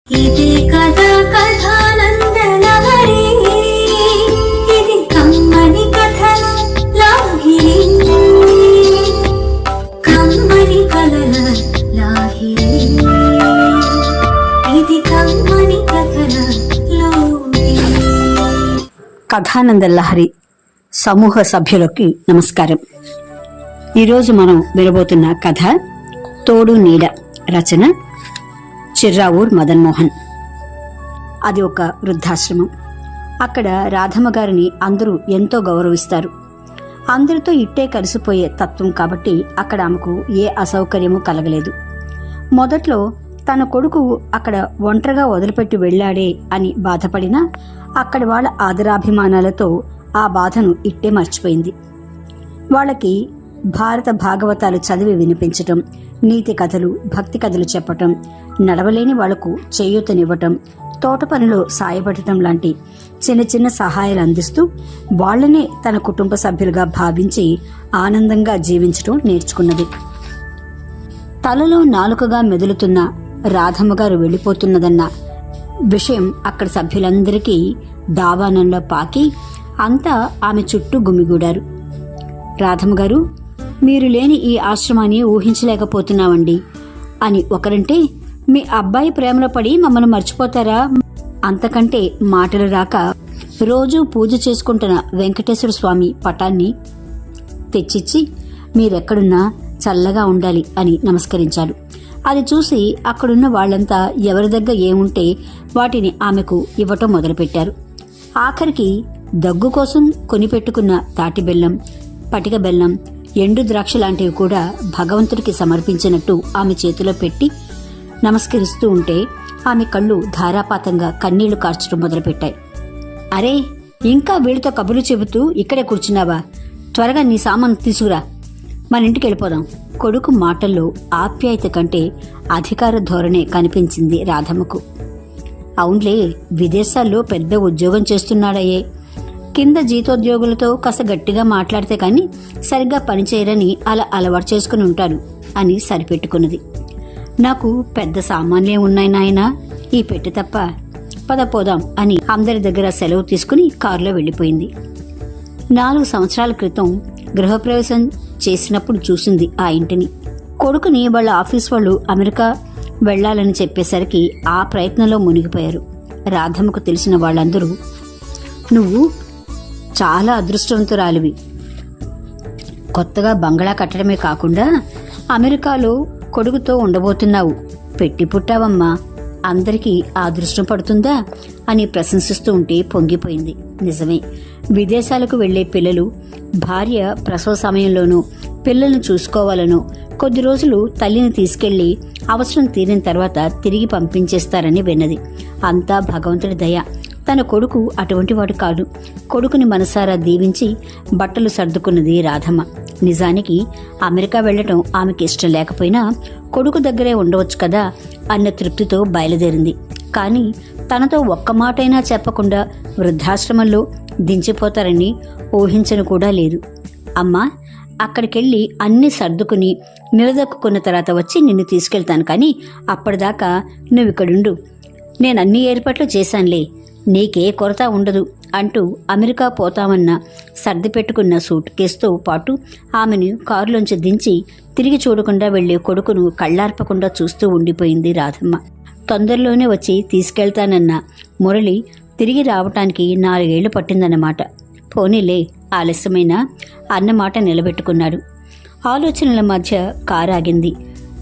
ఇది కథ కథానందనగరి, ఇది కమ్మని కథల లాహిరి, కమ్మని కథల లాహిరి, ఇది కమ్మని కథల లాహిరి. కథానంద లహరి సమూహ సభ్యులకి నమస్కారం. ఈరోజు మనం వినబోతున్న కథ తోడు నీడ. రచన చిర్రావూర్ మదన్ మోహన్. అది ఒక వృద్ధాశ్రమం. అక్కడ రాధమ్మ గారిని అందరూ ఎంతో గౌరవిస్తారు. అందరితో ఇట్టే కలిసిపోయే తత్వం కాబట్టి అక్కడ ఆమెకు ఏ అసౌకర్యము కలగలేదు. మొదట్లో తన కొడుకు అక్కడ ఒంటరిగా వదిలిపెట్టి వెళ్ళాడే అని బాధపడినా అక్కడి వాళ్ళ ఆదరాభిమానాలతో ఆ బాధను ఇట్టే మర్చిపోయింది. వాళ్ళకి భారత భాగవతాలు చదివి వినిపించటం, నీతి కథలు, భక్తి కథలు చెప్పటం, నడవలేని వాళ్లకు చేయూతనివ్వటం, తోట పనిలో సాయపడటం లాంటి చిన్న చిన్న సహాయాలు అందిస్తూ వాళ్లనే తన కుటుంబ సభ్యులుగా భావించి ఆనందంగా జీవించటం నేర్చుకున్నది. తలలో నాలుకగా మెదులుతున్న రాధమ్మగారు వెళ్ళిపోతున్నదన్న విషయం అక్కడ సభ్యులందరికీ దావానంలో పాకి అంతా ఆమె చుట్టూ గుమిగూడారు. రాధమ్మగారు, మీరు లేని ఈ ఆశ్రమాన్ని ఊహించలేకపోతున్నామండి అని ఒకరంటే, మీ అబ్బాయి ప్రేమలో పడి మమ్మల్ని మర్చిపోతారా? అంతకంటే మాటలు రాక రోజూ పూజ చేసుకుంటున్న వెంకటేశ్వర స్వామి పటాన్ని తెచ్చిచ్చి మీరెక్కడున్నా చల్లగా ఉండాలి అని నమస్కరించారు. అది చూసి అక్కడున్న వాళ్లంతా ఎవరి దగ్గర ఏముంటే వాటిని ఆమెకు ఇవ్వటం మొదలుపెట్టారు. ఆఖరికి దగ్గు కోసం కొనిపెట్టుకున్న తాటి బెల్లం, పటిక బెల్లం, ఎండు ద్రాక్ష లాంటివి కూడా భగవంతుడికి సమర్పించినట్టు ఆమె చేతిలో పెట్టి నమస్కరిస్తూ ఉంటే ఆమె కళ్ళు ధారాపాతంగా కన్నీళ్లు కార్చడం మొదలుపెట్టాయి. అరే, ఇంకా వీడితో కబుర్లు చెబుతూ ఇక్కడే కూర్చున్నావా? త్వరగా నీ సామాను తీసుకురా, మన ఇంటికి వెళ్ళిపోదాం. కొడుకు మాటల్లో ఆప్యాయత కంటే అధికార ధోరణే కనిపించింది రాధమ్మకు. అవునులే, విదేశాల్లో పెద్ద ఉద్యోగం చేస్తున్నాడయ్యే, కింద జీతోద్యోగులతో కాస్త గట్టిగా మాట్లాడితే కానీ సరిగ్గా పనిచేయరని అలా అలవాటు చేసుకుని ఉంటాడు అని సరిపెట్టుకున్నది. నాకు పెద్ద సామాన్లే ఉన్నాయి నాయనా, ఈ పెట్టి తప్ప. పద పోదాం అని అందరి దగ్గర సెలవు తీసుకుని కారులో వెళ్ళిపోయింది. 4 సంవత్సరాల క్రితం గృహప్రవేశం చేసినప్పుడు చూసింది ఆ ఇంటిని. కొడుకుని వాళ్ళ ఆఫీస్ వాళ్ళు అమెరికా వెళ్లాలని చెప్పేసరికి ఆ ప్రయత్నంలో మునిగిపోయారు. రాధమ్మకు తెలిసిన వాళ్ళందరూ, నువ్వు చాలా అదృష్టవంతురాలివి, కొత్తగా బంగళా కట్టడమే కాకుండా అమెరికాలో కొడుకుతో ఉండబోతున్నావు, పెట్టి పుట్టావమ్మా, అందరికీ ఆ అదృష్టం పడుతుందా అని ప్రశంసిస్తూ ఉంటే పొంగిపోయింది. నిజమే, విదేశాలకు వెళ్లే పిల్లలు భార్య ప్రసవ సమయంలోనూ పిల్లలను చూసుకోవాలనో కొద్ది రోజులు తల్లిని తీసుకెళ్లి అవసరం తీరిన తర్వాత తిరిగి పంపించేస్తారని విన్నది. అంతా భగవంతుడి దయ. తన కొడుకు అటువంటి వాడు కాదు. కొడుకుని మనసారా దీవించి బట్టలు సర్దుకున్నది రాధమ్మ. నిజానికి అమెరికా వెళ్లటం ఆమెకి ఇష్టం లేకపోయినా కొడుకు దగ్గరే ఉండవచ్చు కదా అన్న తృప్తితో బయలుదేరింది. కానీ తనతో ఒక్క మాటైనా చెప్పకుండా వృద్ధాశ్రమంలో దించిపోతారని ఊహించను కూడా లేదు. అమ్మా, అక్కడికెళ్ళి అన్ని సర్దుకుని నిలదొక్కున్న తర్వాత వచ్చి నిన్ను తీసుకెళ్తాను, కానీ అప్పటిదాకా నువ్వు ఇక్కడుండు, నేను అన్ని ఏర్పాట్లు చేశానులే, నీకే కొరత ఉండదు అంటూ అమెరికా పోతామన్న సర్ది పెట్టుకున్న సూట్ కేసుతో పాటు ఆమెను కారులోంచి దించి తిరిగి చూడకుండా వెళ్లే కొడుకును కళ్ళార్పకుండా చూస్తూ ఉండిపోయింది రాధమ్మ. తొందరలోనే వచ్చి తీసుకెళ్తానన్న మురళి తిరిగి రావటానికి 4 ఏళ్లు పట్టిందన్నమాట. పోనీలే, ఆలస్యమైన అన్నమాట నిలబెట్టుకున్నాడు. ఆలోచనల మధ్య కారు ఆగింది.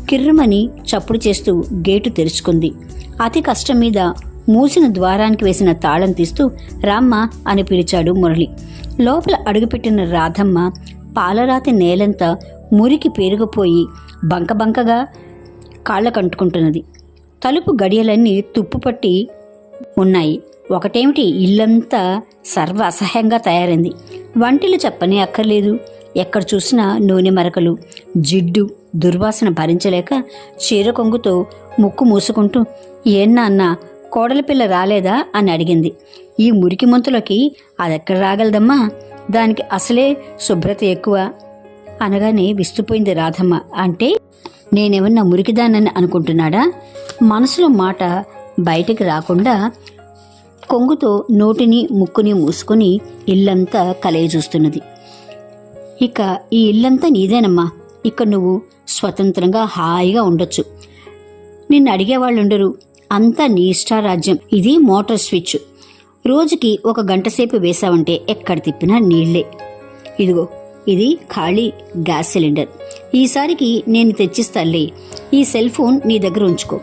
కిర్రుమని చప్పుడు చేస్తూ గేటు తెరుచుకుంది. అతి కష్టం మీద మూసిన ద్వారానికి వేసిన తాళం తీస్తూ రామ్మా అని పిలిచాడు మురళి. లోపల అడుగుపెట్టిన రాధమ్మ పాలరాతి నేలంతా మురికి పేరుకుపోయి బంకబంకగా కాళ్ళకంటుకుంటున్నది. తలుపు గడియలన్నీ తుప్పుపట్టి ఉన్నాయి. ఒకటేమిటి, ఇల్లంతా సర్వ అసహ్యంగా తయారైంది. వంటిలు చెప్పనే అక్కర్లేదు. ఎక్కడ చూసినా నూనె మరకలు, జిడ్డు, దుర్వాసన భరించలేక చీర కొంగుతో ముక్కు మూసుకుంటూ, ఏన్నా అన్నా కోడలి పిల్ల రాలేదా అని అడిగింది. ఈ మురికి ముంతలోకి అదెక్కడ రాగలదమ్మా, దానికి అసలే శుభ్రత ఎక్కువ అనగానే విస్తుపోయింది రాధమ్మ. అంటే నేనేమన్నా మురికిదానని అనుకుంటున్నాడా? మనసులో మాట బయటికి రాకుండా కొంగుతో నోటిని ముక్కుని మూసుకొని ఇల్లంతా కలయి చూస్తున్నది. ఇక ఈ ఇల్లంతా నీదేనమ్మా, ఇక్కడ నువ్వు స్వతంత్రంగా హాయిగా ఉండొచ్చు, నిన్ను అడిగేవాళ్ళుండరు, అంతా నీ ఇష్టారాజ్యం. ఇది మోటార్ స్విచ్, రోజుకి 1 గంట సేపు వేసావంటే ఎక్కడ తిప్పినా నీళ్లే. ఇదిగో ఇది ఖాళీ గ్యాస్ సిలిండర్, ఈసారికి నేను తెచ్చిస్తాలే, ఈ సెల్ ఫోన్ నీ దగ్గర ఉంచుకో.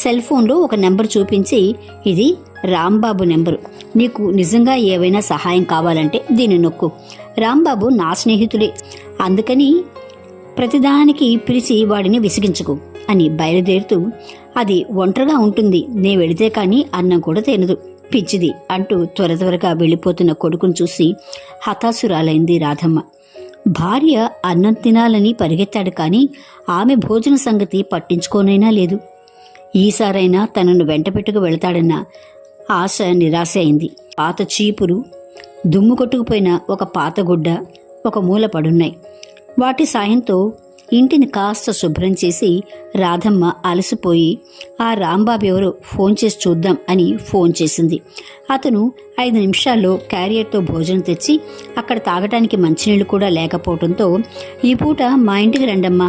సెల్ ఫోన్లో ఒక నెంబర్ చూపించి, ఇది రాంబాబు నెంబరు, నీకు నిజంగా ఏవైనా సహాయం కావాలంటే దీన్ని నొక్కు. రాంబాబు నా స్నేహితుడే, అందుకని ప్రతిదానికి పిలిచి వాడిని విసిగించుకు అని బయలుదేరుతూ, అది ఒంటరిగా ఉంటుంది, నే వెళితే కానీ అన్నం కూడా తినదు, పిచ్చిది అంటూ త్వరగా వెళ్ళిపోతున్న కొడుకును చూసి హతాశురాలైంది రాధమ్మ. భార్య అన్నం తినాలని పరిగెత్తాడు కానీ ఆమె భోజన సంగతి పట్టించుకోనైనా లేదు. ఈసారైనా తనను వెంటపెట్టుకు వెళతాడన్న ఆశ నిరాశ అయింది. పాత చీపురు, దుమ్ము కొట్టుకుపోయిన ఒక పాత గుడ్డ ఒక మూల పడున్నాయి. వాటి సాయంతో ఇంటిని కాస్త శుభ్రం చేసి రాధమ్మ అలసిపోయి ఆ రాంబాబు ఎవరో ఫోన్ చేసి చూద్దాం అని ఫోన్ చేసింది. అతను 5 నిమిషాల్లో క్యారియర్తో భోజనం తెచ్చి అక్కడ తాగటానికి మంచినీళ్ళు కూడా లేకపోవడంతో, ఈ పూట మా ఇంటికి రండమ్మా,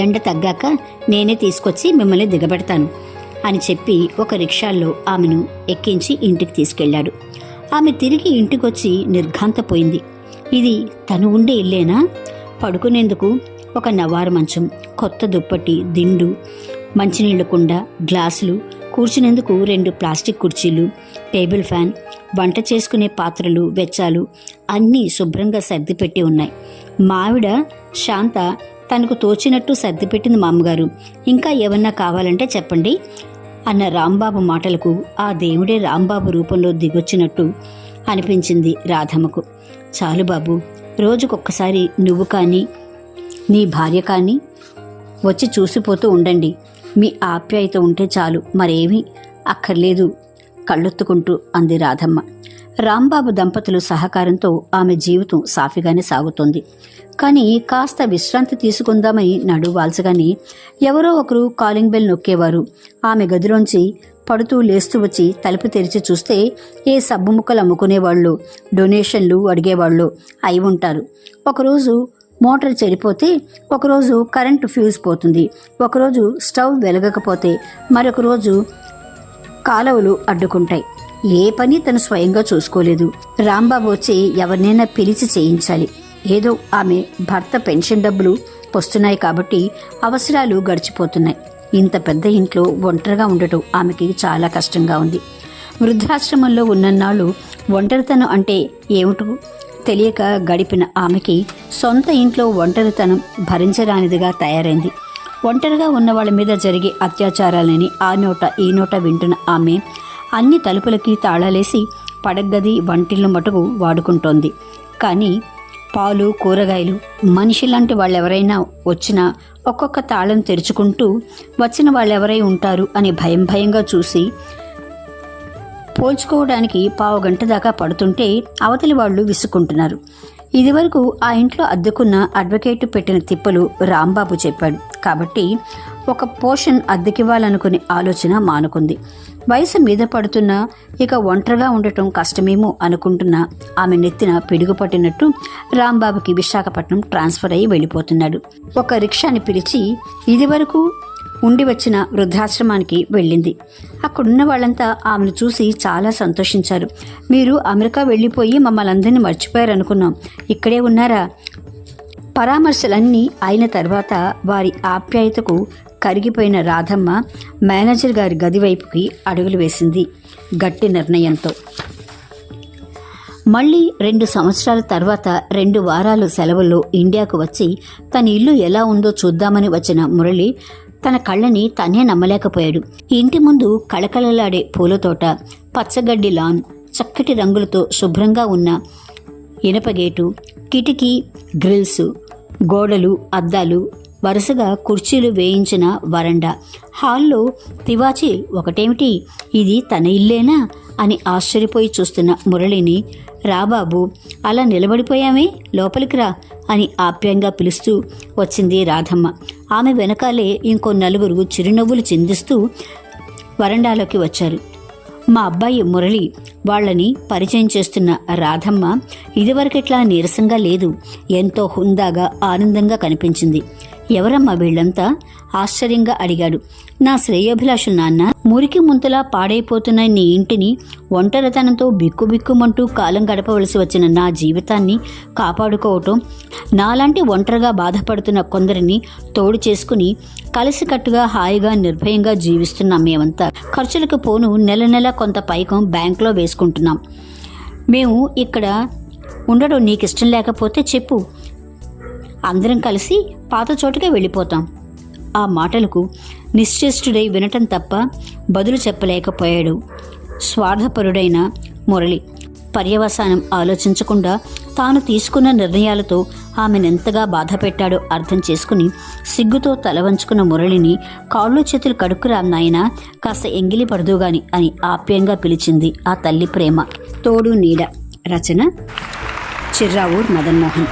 ఎండ తగ్గాక నేనే తీసుకొచ్చి మిమ్మల్ని దిగబెడతాను అని చెప్పి ఒక రిక్షాల్లో ఆమెను ఎక్కించి ఇంటికి తీసుకెళ్లాడు. ఆమె తిరిగి ఇంటికొచ్చి నిర్ఘాంతపోయింది. ఇది తను ఉండే ఇల్లేనా? పడుకునేందుకు ఒక నవారు మంచం, కొత్త దుప్పటి, దిండు, మంచినీళ్ల కుండ, గ్లాసులు, కూర్చునేందుకు 2 ప్లాస్టిక్ కుర్చీలు, టేబుల్ ఫ్యాన్, వంట చేసుకునే పాత్రలు, వెచ్చాలు అన్నీ శుభ్రంగా సర్దిపెట్టి ఉన్నాయి. మావిడ శాంత తనకు తోచినట్టు సర్దిపెట్టింది మామగారు, ఇంకా ఏమన్నా కావాలంటే చెప్పండి అన్న రాంబాబు మాటలకు ఆ దేవుడే రాంబాబు రూపంలో దిగొచ్చినట్టు అనిపించింది రాధమ్మకు. చాలు బాబు, రోజుకొక్కసారి నువ్వు కానీ నీ భార్య కానీ వచ్చి చూసిపోతూ ఉండండి, మీ ఆప్యాయత ఉంటే చాలు, మరేమీ అక్కర్లేదు కళ్ళొత్తుకుంటూ అంది రాధమ్మ. రాంబాబు దంపతులు సహకారంతో ఆమె జీవితం సాఫీగానే సాగుతోంది. కానీ కాస్త విశ్రాంతి తీసుకుందామని నడువాల్చగాని ఎవరో ఒకరు కాలింగ్ బెల్ నొక్కేవారు. ఆమె గదిలోంచి పడుతూ లేస్తూ వచ్చి తలుపు తెరిచి చూస్తే ఏ సబ్బు ముక్కలు అమ్ముకునేవాళ్ళు, డొనేషన్లు అడిగేవాళ్ళు అయి ఉంటారు. ఒకరోజు మోటార్ చెడిపోతే, ఒకరోజు కరెంటు ఫ్యూజ్ పోతుంది, ఒకరోజు స్టవ్ వెలగకపోతే, మరొక రోజు కాలువలు అడ్డుకుంటాయి. ఏ పని తను స్వయంగా చూసుకోలేదు. రాంబాబు వచ్చి ఎవరినైనా పిలిచి చేయించాలి. ఏదో ఆమె భర్త పెన్షన్ డబ్బులు వస్తున్నాయి కాబట్టి అవసరాలు గడిచిపోతున్నాయి. ఇంత పెద్ద ఇంట్లో ఒంటరిగా ఉండటం ఆమెకి చాలా కష్టంగా ఉంది. వృద్ధాశ్రమంలో ఉన్నన్నాళ్ళు ఒంటరితనం అంటే ఏమిటో తెలియక గడిపిన ఆమెకి సొంత ఇంట్లో ఒంటరితనం భరించరానిదిగా తయారైంది. ఒంటరిగా ఉన్న వాళ్ళ మీద జరిగే అత్యాచారాలని ఆ నోట ఈ నోట వింటున్న ఆమె అన్ని తలుపులకి తాళాలేసి పడగది, వంటిల్లు మటుకు వాడుకుంటోంది. కానీ పాలు, కూరగాయలు, మనిషి లాంటి వాళ్ళెవరైనా వచ్చినా ఒక్కొక్క తాళం తెరుచుకుంటూ వచ్చిన వాళ్ళెవరై ఉంటారు అని భయంగా చూసి పోల్చుకోవడానికి 15 గంట దాకా పడుతుంటే అవతలి వాళ్ళు విసుక్కుంటున్నారు. ఇదివరకు ఆ ఇంట్లో అద్దెకున్న అడ్వకేటు పెట్టిన తిప్పలు రాంబాబు చెప్పాడు కాబట్టి ఒక పోర్షన్ అద్దెకివ్వాలనుకునే ఆలోచన మానుకుంది. వయసు మీద పడుతున్నా ఇక ఒంటరిగా ఉండటం కష్టమేమో అనుకుంటున్న ఆమె నెత్తిన పిడుగు పట్టినట్టు రాంబాబుకి విశాఖపట్నం ట్రాన్స్ఫర్ అయ్యి వెళ్ళిపోతున్నాడు. ఒక రిక్షాని పిలిచి ఇదివరకు ఉండి వచ్చిన వృద్ధాశ్రమానికి వెళ్ళింది. అక్కడున్న వాళ్ళంతా ఆమెను చూసి చాలా సంతోషించారు. మీరు అమెరికా వెళ్ళిపోయి మమ్మల్ని అందరినీ మర్చిపోయారనుకున్నాం, ఇక్కడే ఉన్నారా? పరామర్శలన్నీ అయిన తర్వాత వారి ఆప్యాయతకు కరిగిపోయిన రాధమ్మ మేనేజర్ గారి గది వైపుకి అడుగులు వేసింది గట్టి నిర్ణయంతో. మళ్ళీ 2 సంవత్సరాల తర్వాత 2 వారాలు సెలవుల్లో ఇండియాకు వచ్చి తన ఇల్లు ఎలా ఉందో చూద్దామని వచ్చిన మురళి తన కళ్ళని తనే నమ్మలేకపోయాడు. ఇంటి ముందు కళకళలాడే పూలతోట, పచ్చగడ్డి లాన్, చక్కటి రంగులతో శుభ్రంగా ఉన్న ఇనపగేటు, కిటికీ, గ్రిల్స్, గోడలు, అద్దాలు, వరుసగా కుర్చీలు వేయించిన వరండా, హాల్లో తివాచీ ఒకటేమిటి, ఇది తన ఇల్లేనా అని ఆశ్చర్యపోయి చూస్తున్న మురళిని రాబాబు అలా నిలబడిపోయామే, లోపలికి రా అని ఆప్యాయంగా పిలుస్తూ వచ్చింది రాధమ్మ. ఆమె వెనకాలే ఇంకో 4 చిరునవ్వులు చిందిస్తూ వరండాలోకి వచ్చారు. మా అబ్బాయి మురళి వాళ్ళని పరిచయం చేస్తున్న రాధమ్మ ఇదివరకెట్లా నీరసంగా లేదు, ఎంతో హుందాగా ఆనందంగా కనిపించింది. ఎవరమ్మా వీళ్ళంతా? ఆశ్చర్యంగా అడిగాడు. నా శ్రేయోభిలాషులు నాన్న. మురికి ముంతలా పాడైపోతున్న నీ ఇంటిని ఒంటరితనంతో బిక్కుబిక్కుమంటూ కాలం గడపవలసి వచ్చిన నా జీవితాన్ని కాపాడుకోవటం, నాలాంటి ఒంటరిగా బాధపడుతున్న కొందరిని తోడు చేసుకుని కలిసికట్టుగా హాయిగా నిర్భయంగా జీవిస్తున్నాం మేమంతా. ఖర్చులకు పోను నెల నెల కొంత పైకం బ్యాంకులో వేసుకుంటున్నాం. మేము ఇక్కడ ఉండడం నీకు ఇష్టం లేకపోతే చెప్పు, అందరం కలిసి పాత చోటుకే వెళ్ళిపోతాం. ఆ మాటలకు నిశ్చేష్టుడై వినటం తప్ప బదులు చెప్పలేకపోయాడు స్వార్థపరుడైన మురళి. పర్యవసానం ఆలోచించకుండా తాను తీసుకున్న నిర్ణయాలతో ఆమెనెంతగా బాధ పెట్టాడో అర్థం చేసుకుని సిగ్గుతో తల వంచుకున్న మురళిని కాళ్ళు చేతులు కడుక్కురా నాయనా, కాస్త ఎంగిలి పడదుగాని అని ఆప్యాయంగా పిలిచింది ఆ తల్లి ప్రేమ. తోడు నీడ రచన చిర్రావూర్ మదన్మోహన్.